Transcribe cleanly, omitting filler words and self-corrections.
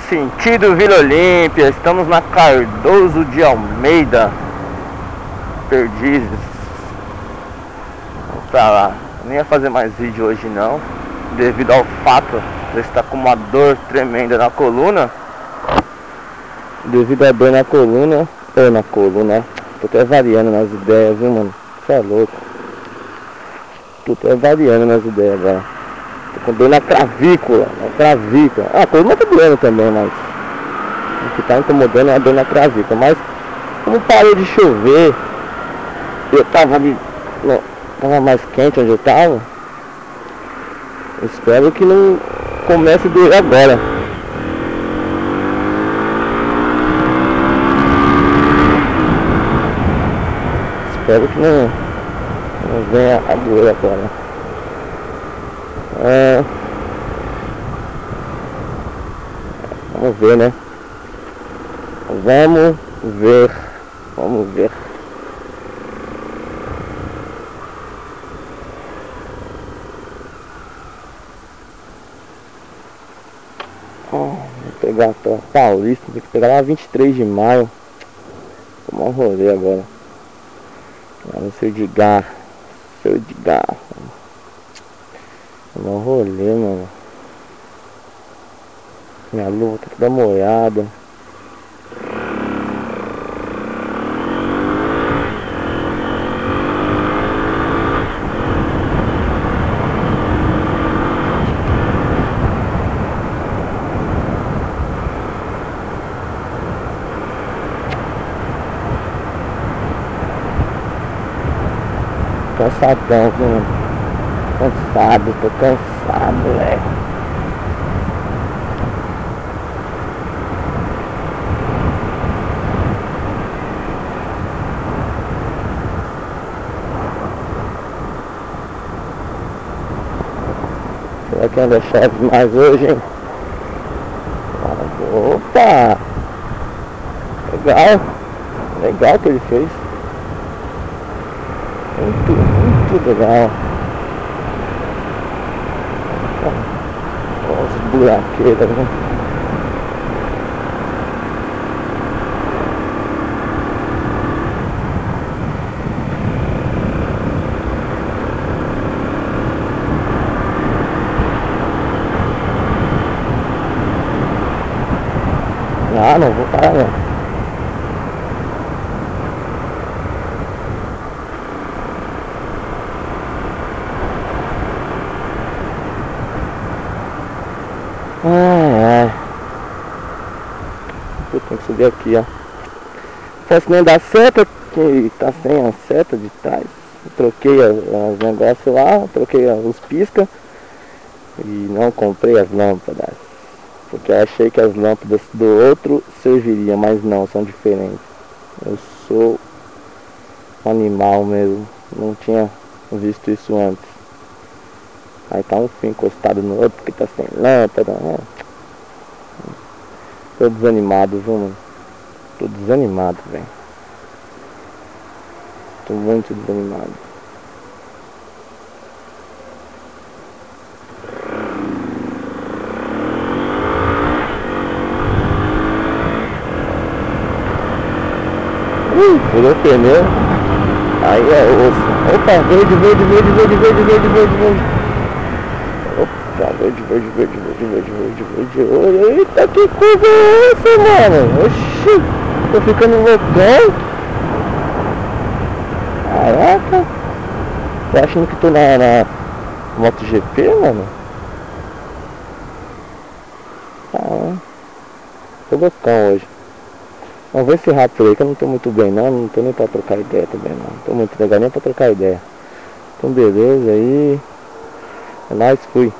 Sentido Vila Olímpia, estamos na Cardoso de Almeida, Perdizes. Vamos pra lá. Nem ia fazer mais vídeo hoje não, devido ao fato de estar com uma dor tremenda na coluna. Devido à dor na coluna, tô até variando nas ideias, viu, mano? Você é louco. Tô até variando nas ideias agora. Tô com dor na clavícula, Ah, a coluna tá doendo também, mas o que tá incomodando é a dor na clavícula. Mas como parou de chover, eu tava ali, tava mais quente onde eu tava. Espero que não comece a doer agora. Espero que não venha a doer agora. Vamos ver, né? Vamos ver. Vou pegar a Paulista, tem que pegar lá 23 de maio. Tomar um rolê agora. Lá no seu Edgar. Tomar um rolê, mano. Minha luva tá toda molhada. Cansadão, viu? Tô cansado, moleque. Será que anda chove mais hoje, hein? Opa! Legal que ele fez. Muito legal. Olha as buraqueiras, né? Ah, não vou parar não. Eu tenho que subir aqui, ó. Peço nem da seta, que tá sem a seta de trás. Eu troquei os negócios lá, troquei os pisca e não comprei as lâmpadas, porque eu achei que as lâmpadas do outro serviriam, mas não, são diferentes. Eu sou um animal mesmo, não tinha visto isso antes. Aí tá um fio encostado no outro que tá sem lâmpada, né? Tô desanimado, viu, mano? Tô desanimado, velho. Tô muito desanimado. Furou o pneu. Aí é osso. Opa, verde. Opa, verde. Eita, que coisa é essa, mano? Oxi, tô ficando loucão. Caraca. Tô achando que tô na MotoGP, mano? Tô loucão hoje. Vamos ver esse rápido aí, que eu não tô muito bem não tô nem pra trocar ideia também não. Tô muito legal nem pra trocar ideia. Então beleza aí. É nóis, fui.